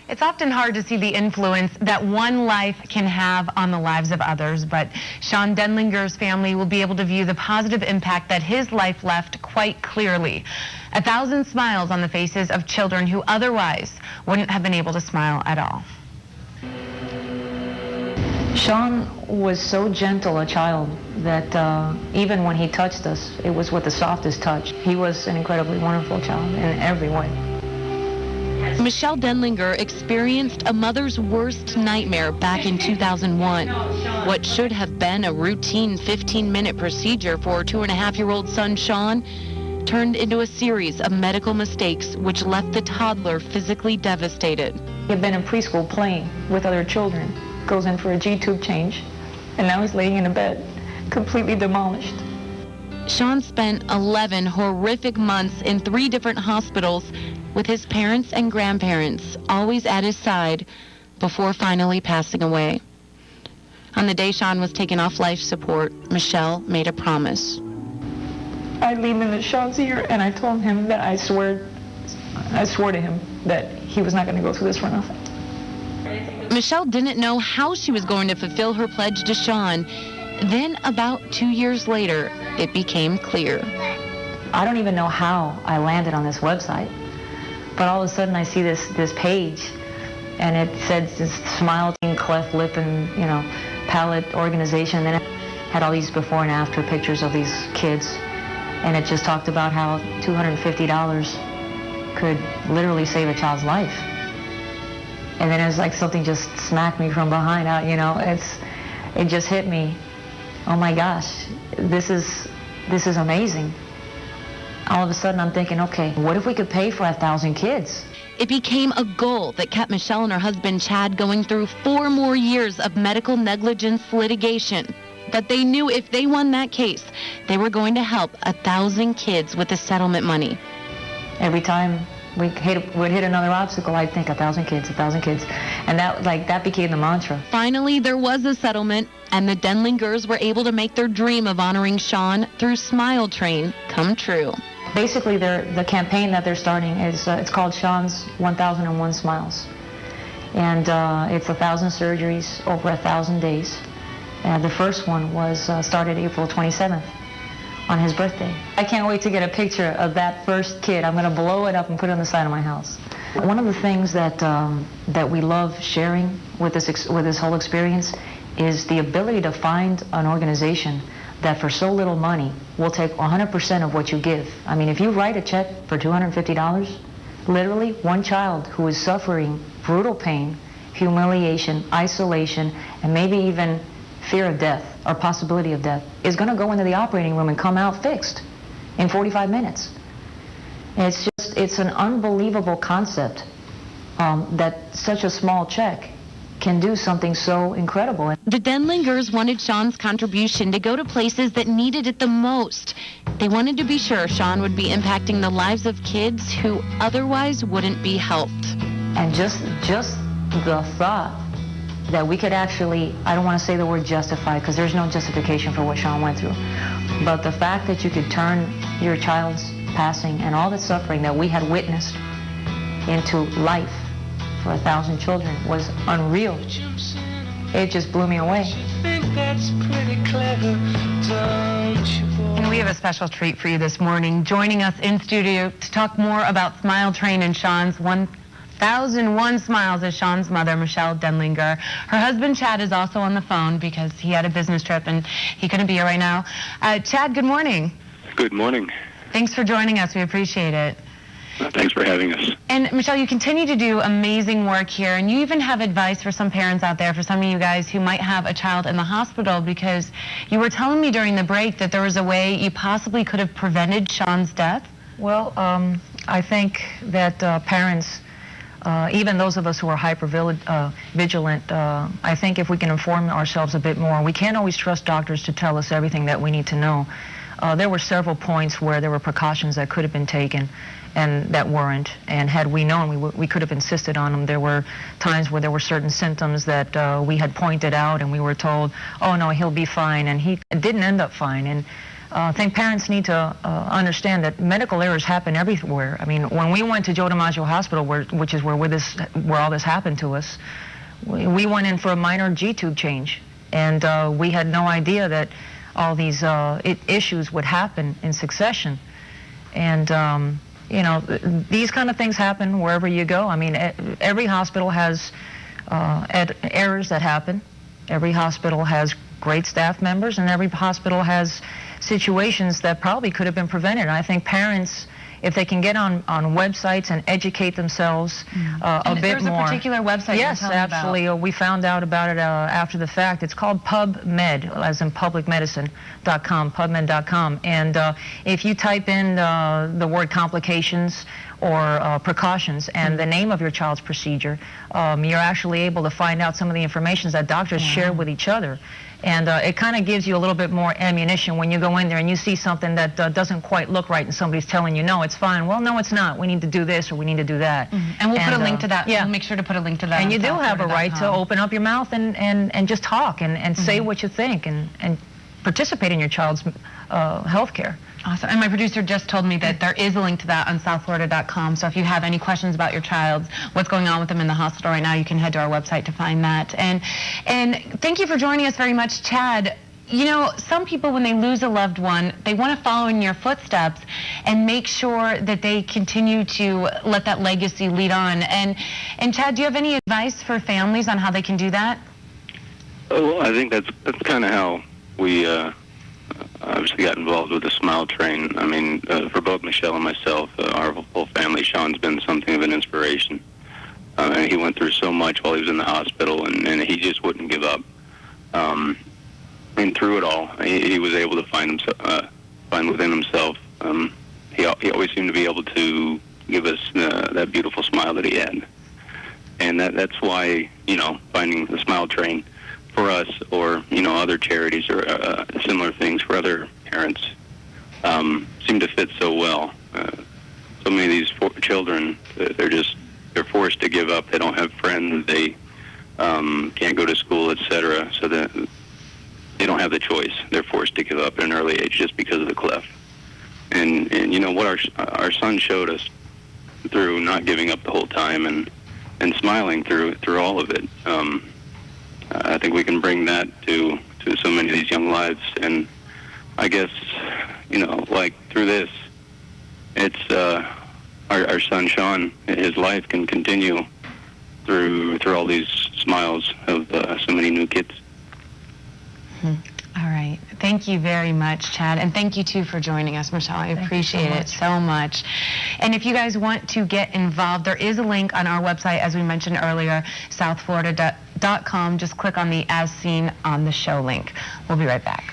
It's often hard to see the influence that one life can have on the lives of others, but Sean Denlinger's family will be able to view the positive impact that his life left quite clearly. 1,000 smiles on the faces of children who otherwise wouldn't have been able to smile at all. Sean was so gentle a child that even when he touched us, it was with the softest touch. He was an incredibly wonderful child in every way. Michelle Denlinger experienced a mother's worst nightmare back in 2001. What should have been a routine 15-minute procedure for her 2.5-year-old son, Sean, turned into a series of medical mistakes which left the toddler physically devastated. He had been in preschool playing with other children, goes in for a G-tube change, and now he's laying in a bed, completely demolished. Sean spent 11 horrific months in 3 different hospitals with his parents and grandparents always at his side before finally passing away. On the day Sean was taken off life support, Michelle made a promise. I leaned into Sean's ear and I told him that I swore to him that he was not going to go through this for nothing. Michelle didn't know how she was going to fulfill her pledge to Sean. Then, about 2 years later, it became clear. I don't even know how I landed on this website, but all of a sudden I see this page, and it said this smile team, cleft lip, and palate organization. And then it had all these before and after pictures of these kids, and it just talked about how $250 could literally save a child's life. And then it was like something just smacked me from behind out, it just hit me. Oh my gosh, this is amazing. All of a sudden I'm thinking, okay, what if we could pay for 1,000 kids? It became a goal that kept Michelle and her husband Chad going through 4 more years of medical negligence litigation. But they knew if they won that case, they were going to help 1,000 kids with the settlement money. Every time we'd hit another obstacle, I'd think 1,000 kids, 1,000 kids. And that became the mantra. Finally, there was a settlement, and the Denlingers were able to make their dream of honoring Sean through Smile Train come true. Basically, the campaign that they're starting is it's called Sean's 1,001 Smiles. And it's 1,000 surgeries over 1,000 days. And the first one was started April 27th. On his birthday. I can't wait to get a picture of that first kid. I'm going to blow it up and put it on the side of my house. One of the things that we love sharing with this whole experience is the ability to find an organization that for so little money will take 100% of what you give. I mean, if you write a check for $250, literally one child who is suffering brutal pain, humiliation, isolation, and maybe even fear of death or possibility of death is going to go into the operating room and come out fixed in 45 minutes. And it's an unbelievable concept that such a small check can do something so incredible. The Denlingers wanted Sean's contribution to go to places that needed it the most. They wanted to be sure Sean would be impacting the lives of kids who otherwise wouldn't be helped. And just the thought that we could actually, I don't want to say the word justify because there's no justification for what Sean went through, but the fact that you could turn your child's passing and all the suffering that we had witnessed into life for 1,000 children was unreal. It just blew me away. And we have a special treat for you this morning. Joining us in studio to talk more about Smile Train and Sean's 1,001 Smiles is Sean's mother, Michelle Denlinger. Her husband, Chad, is also on the phone because he had a business trip and he couldn't be here right now. Chad, good morning. Good morning. Thanks for joining us. We appreciate it. Thanks for having us. And Michelle, you continue to do amazing work here, and you even have advice for some parents out there, for some of you guys who might have a child in the hospital, because you were telling me during the break that there was a way you possibly could have prevented Sean's death. Well, I think that parents, even those of us who are hyper-vigilant, I think if we can inform ourselves a bit more, we can't always trust doctors to tell us everything that we need to know. There were several points where there were precautions that could have been taken and that weren't, and had we known, we could have insisted on them. There were times where there were certain symptoms that we had pointed out and we were told, oh no, he'll be fine, and he didn't end up fine. And I think parents need to understand that medical errors happen everywhere. I mean, when we went to Joe DiMaggio Hospital, which is where all this happened to us, we went in for a minor G-tube change, and we had no idea that all these issues would happen in succession. And you know, these kind of things happen wherever you go. I mean, every hospital has errors that happen. Every hospital has great staff members, and every hospital has situations that probably could have been prevented. And I think parents, if they can get on websites and educate themselves a bit more. There's a particular website. Yes, absolutely. We found out about it after the fact. It's called PubMed, as in publicmedicine.com, PubMed.com. And if you type in the word complications or precautions and the name of your child's procedure, you're actually able to find out some of the information that doctors share with each other. And it kind of gives you a little bit more ammunition when you go in there and you see something that doesn't quite look right and somebody's telling you, no, it's fine. Well, no, it's not. We need to do this or we need to do that. And we'll put a link to that. Yeah. We'll make sure to put a link to that. And you do have a right to open up your mouth and just talk and say what you think and participate in your child's health care. Awesome. And my producer just told me that there is a link to that on southflorida.com. So if you have any questions about your child, what's going on with them in the hospital right now, you can head to our website to find that. And thank you for joining us very much, Chad. You know, some people, when they lose a loved one, they want to follow in your footsteps and make sure that they continue to let that legacy lead on. And Chad, do you have any advice for families on how they can do that? Well, I think that's kind of how we obviously got involved with the Smile Train. I mean, for both Michelle and myself, our whole family, Sean's been something of an inspiration. And he went through so much while he was in the hospital, and he just wouldn't give up. And through it all, he was able to find within himself. He always seemed to be able to give us that beautiful smile that he had. And that's why, you know, finding the Smile Train for us, or, you know, other charities or similar things for other parents seem to fit so well. So many of these children, they're forced to give up. They don't have friends. They can't go to school, etc. So that they don't have the choice. They're forced to give up at an early age just because of the cleft. And you know what our son showed us through not giving up the whole time and smiling through all of it. I think we can bring that to so many of these young lives, and I guess, you know, like through this, it's our son Sean. His life can continue through all these smiles of so many new kids. All right. Thank you very much, Chad. And thank you, too, for joining us, Michelle. I appreciate it so much. And if you guys want to get involved, there is a link on our website, as we mentioned earlier, southflorida.com. Just click on the As Seen on the Show link. We'll be right back.